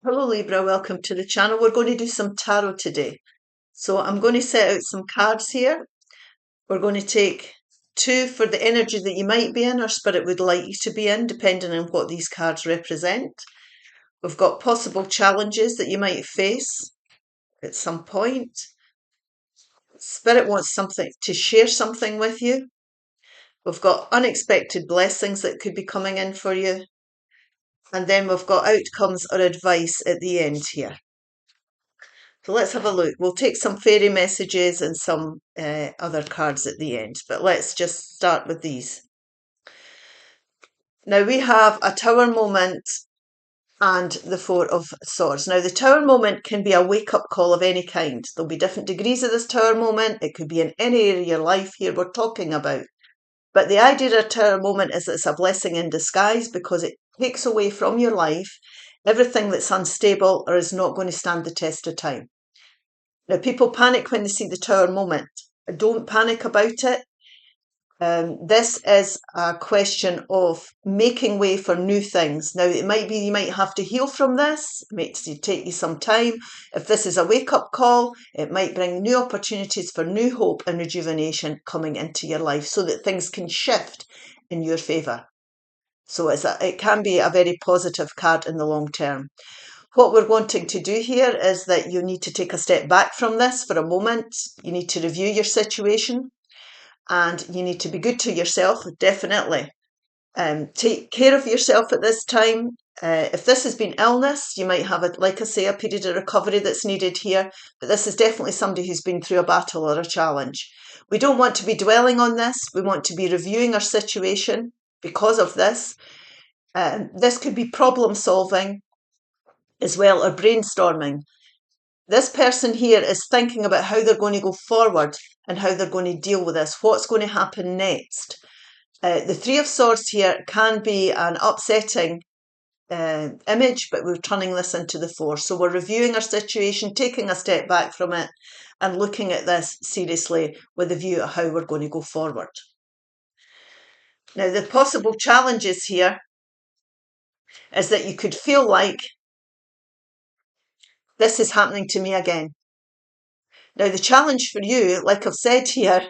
Hello Libra, welcome to the channel. We're going to do some tarot today. So I'm going to set out some cards here. We're going to take two for the energy that you might be in or spirit would like you to be in, depending on what these cards represent. We've got possible challenges that you might face at some point. Spirit wants something to share something with you. We've got unexpected blessings that could be coming in for you. And then we've got outcomes or advice at the end here. So let's have a look. We'll take some fairy messages and some other cards at the end, but let's just start with these. Now we have a Tower moment and the Four of Swords. Now the Tower moment can be a wake-up call of any kind. There'll be different degrees of this Tower moment. It could be in any area of your life here we're talking about. But the idea of a Tower moment is it's a blessing in disguise because it takes away from your life everything that's unstable or is not going to stand the test of time. Now, people panic when they see the Tower moment. Don't panic about it. This is a question of making way for new things. Now, it might be you might have to heal from this. It might take you some time. If this is a wake-up call, it might bring new opportunities for new hope and rejuvenation coming into your life so that things can shift in your favour. So it can be a very positive card in the long term. What we're wanting to do here is that you need to take a step back from this for a moment. You need to review your situation and you need to be good to yourself, definitely. Take care of yourself at this time. If this has been illness, you might have, like I say, a period of recovery that's needed here, but this is definitely somebody who's been through a battle or a challenge. We don't want to be dwelling on this. We want to be reviewing our situation because of this. This could be problem solving as well, or brainstorming. This person here is thinking about how they're going to go forward and how they're going to deal with this, what's going to happen next. The Three of Swords here can be an upsetting image, but we're turning this into the Four. So we're reviewing our situation, taking a step back from it and looking at this seriously with a view of how we're going to go forward. Now, the possible challenges here is that you could feel like this is happening to me again. Now, the challenge for you, like I've said here,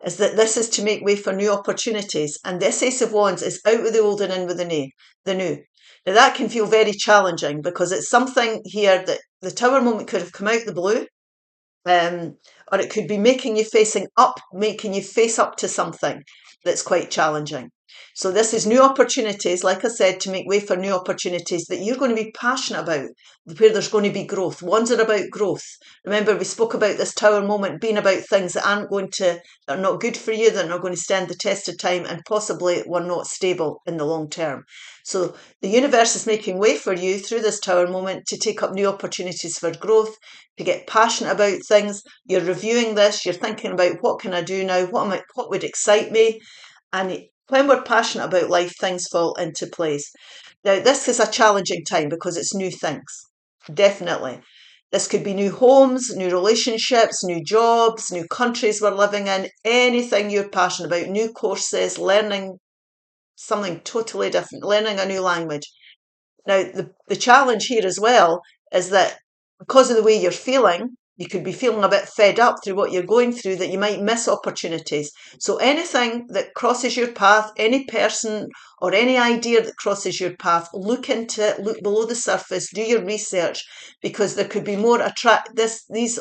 is that this is to make way for new opportunities. And this Ace of Wands is out with the old and in with the new. Now, that can feel very challenging because it's something here that the Tower moment could have come out the blue, or it could be making you face up to something that's quite challenging. So this is new opportunities, like I said, to make way for new opportunities that you're going to be passionate about, where there's going to be growth. Ones are about growth. Remember, we spoke about this Tower moment being about things that that are not good for you, that are not going to stand the test of time, and possibly were not stable in the long term. So the universe is making way for you through this Tower moment to take up new opportunities for growth, to get passionate about things. You're reviewing this, you're thinking about what can I do now, what would excite me, and when we're passionate about life, things fall into place. Now, this is a challenging time because it's new things, definitely. This could be new homes, new relationships, new jobs, new countries we're living in, anything you're passionate about, new courses, learning something totally different, learning a new language. Now, the challenge here as well is that because of the way you're feeling, you could be feeling a bit fed up through what you're going through, that you might miss opportunities. So anything that crosses your path, any person or any idea that crosses your path, look into it, look below the surface, do your research, because there could be more these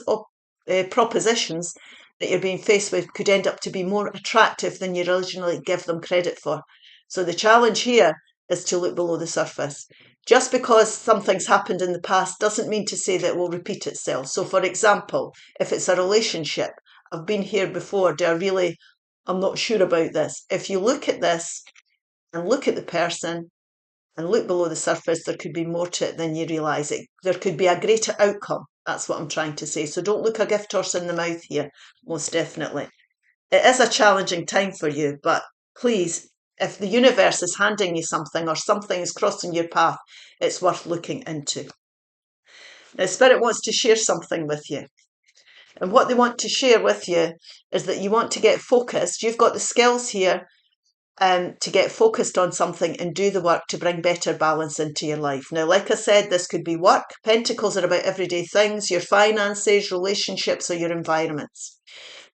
propositions that you're being faced with could end up to be more attractive than you originally give them credit for. So the challenge here is to look below the surface. Just because something's happened in the past doesn't mean to say that it will repeat itself. So, for example, if it's a relationship, I've been here before, I'm not sure about this. If you look at this and look at the person and look below the surface, there could be more to it than you realise. There could be a greater outcome. That's what I'm trying to say. So don't look a gift horse in the mouth here, most definitely. It is a challenging time for you, but please, if the universe is handing you something or something is crossing your path, it's worth looking into. Now, Spirit wants to share something with you. And what they want to share with you is that you want to get focused. You've got the skills here to get focused on something and do the work to bring better balance into your life. Now, like I said, this could be work. Pentacles are about everyday things, your finances, relationships, or your environments.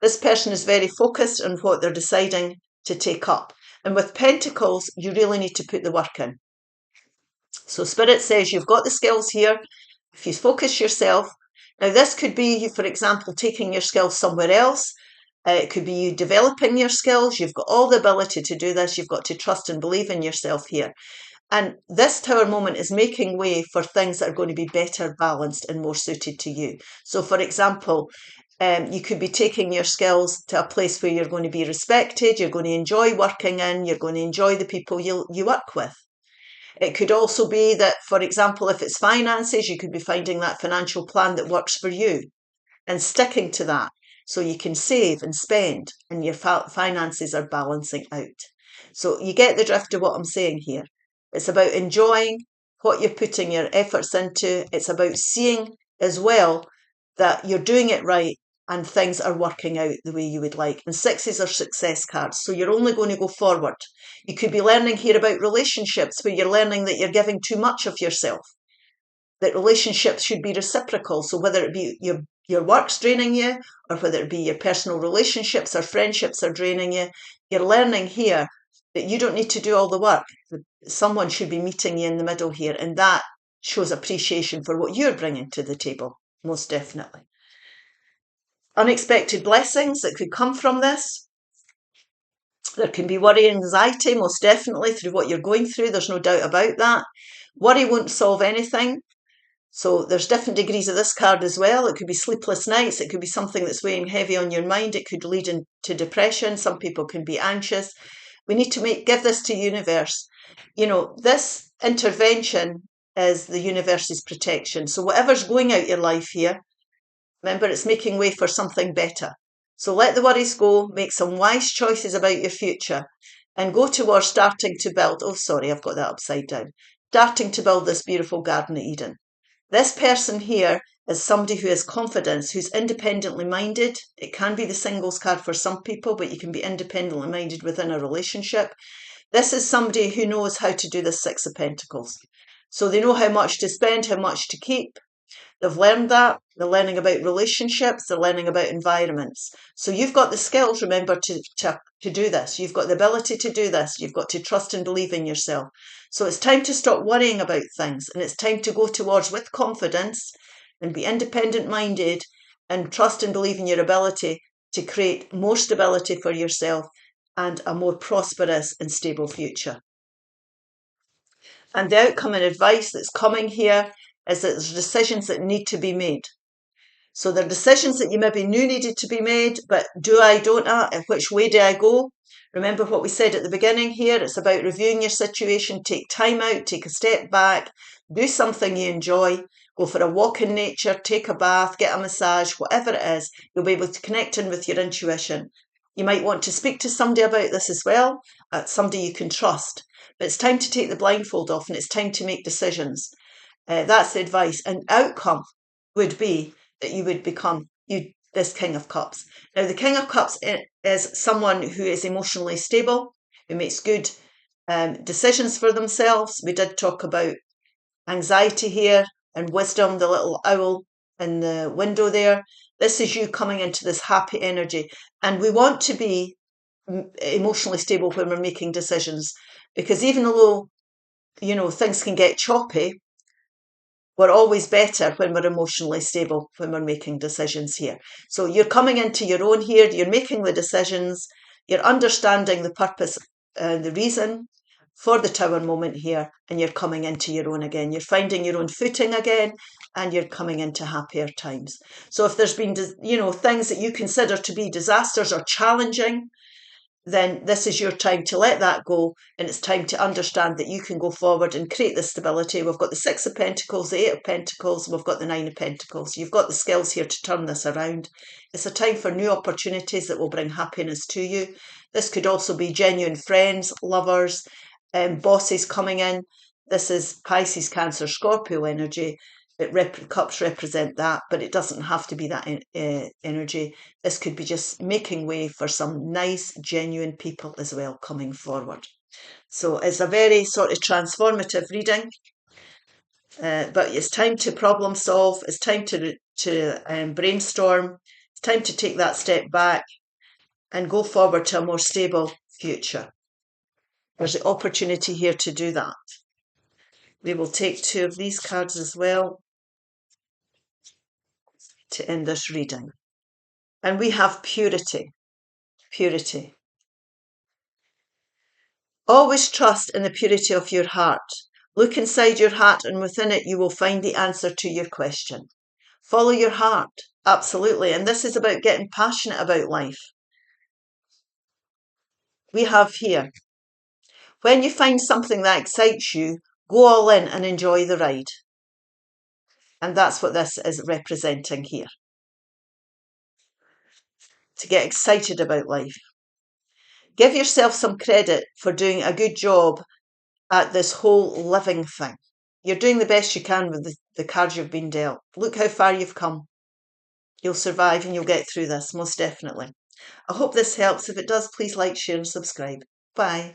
This person is very focused on what they're deciding to take up. And with Pentacles, you really need to put the work in. So Spirit says you've got the skills here. If you focus yourself, now this could be you, for example, taking your skills somewhere else. It could be you developing your skills. You've got all the ability to do this. You've got to trust and believe in yourself here. And this Tower moment is making way for things that are going to be better balanced and more suited to you. So, for example, you could be taking your skills to a place where you're going to be respected, you're going to enjoy working in, you're going to enjoy the people you work with. It could also be that, for example, if it's finances, you could be finding that financial plan that works for you and sticking to that so you can save and spend and your finances are balancing out. So you get the drift of what I'm saying here. It's about enjoying what you're putting your efforts into. It's about seeing as well that you're doing it right and things are working out the way you would like. And sixes are success cards, so you're only going to go forward. You could be learning here about relationships where you're learning that you're giving too much of yourself, that relationships should be reciprocal. So whether it be your work's draining you or whether it be your personal relationships or friendships are draining you, you're learning here that you don't need to do all the work. Someone should be meeting you in the middle here, and that shows appreciation for what you're bringing to the table, most definitely. Unexpected blessings that could come from this. There can be worry and anxiety, most definitely, through what you're going through. There's no doubt about that. Worry won't solve anything. So there's different degrees of this card as well. It could be sleepless nights. It could be something that's weighing heavy on your mind. It could lead into depression. Some people can be anxious. We need to give this to universe. You know, this intervention is the universe's protection. So whatever's going out your life here, remember, it's making way for something better. So let the worries go, make some wise choices about your future, and go towards starting to build. Oh, sorry, I've got that upside down. Starting to build this beautiful Garden of Eden. This person here is somebody who has confidence, who's independently minded. It can be the singles card for some people, but you can be independently minded within a relationship. This is somebody who knows how to do the Six of Pentacles. So they know how much to spend, how much to keep. They've learned that. They're learning about relationships. They're learning about environments. So you've got the skills, remember, to do this. You've got the ability to do this. You've got to trust and believe in yourself. So it's time to stop worrying about things, and it's time to go towards with confidence and be independent-minded and trust and believe in your ability to create more stability for yourself and a more prosperous and stable future. And the outcome and advice that's coming here is that there's decisions that need to be made. So there are decisions that you maybe knew needed to be made, but do I, don't I? Which way do I go? Remember what we said at the beginning here. It's about reviewing your situation. Take time out, take a step back, do something you enjoy, go for a walk in nature, take a bath, get a massage, whatever it is. You'll be able to connect in with your intuition. You might want to speak to somebody about this as well, somebody you can trust. But it's time to take the blindfold off and it's time to make decisions. That's the advice. And outcome would be that you would become this King of Cups. Now, the King of Cups is someone who is emotionally stable, who makes good decisions for themselves. We did talk about anxiety here and wisdom, the little owl in the window there. This is you coming into this happy energy. And we want to be emotionally stable when we're making decisions, because even though, things can get choppy, we're always better when we're emotionally stable, when we're making decisions here. So you're coming into your own here, you're making the decisions, you're understanding the purpose and the reason for the Tower moment here, and you're coming into your own again. You're finding your own footing again, and you're coming into happier times. So if there's been, things that you consider to be disasters or challenging, then this is your time to let that go, and it's time to understand that you can go forward and create this stability. We've got the Six of Pentacles, the Eight of Pentacles, we've got the Nine of Pentacles. You've got the skills here to turn this around. It's a time for new opportunities that will bring happiness to you. This could also be genuine friends, lovers, bosses coming in. This is Pisces, Cancer, Scorpio energy. Cups represent that, but it doesn't have to be that energy. This could be just making way for some nice, genuine people as well coming forward. So it's a very sort of transformative reading, but it's time to problem solve. It's time to brainstorm. It's time to take that step back and go forward to a more stable future. There's the opportunity here to do that. We will take 2 of these cards as well to end this reading. And we have purity. Purity. Always trust in the purity of your heart. Look inside your heart, and within it you will find the answer to your question. Follow your heart. Absolutely. And this is about getting passionate about life. We have here, when you find something that excites you, go all in and enjoy the ride. And that's what this is representing here. To get excited about life. Give yourself some credit for doing a good job at this whole living thing. You're doing the best you can with the cards you've been dealt. Look how far you've come. You'll survive and you'll get through this, most definitely. I hope this helps. If it does, please like, share and subscribe. Bye.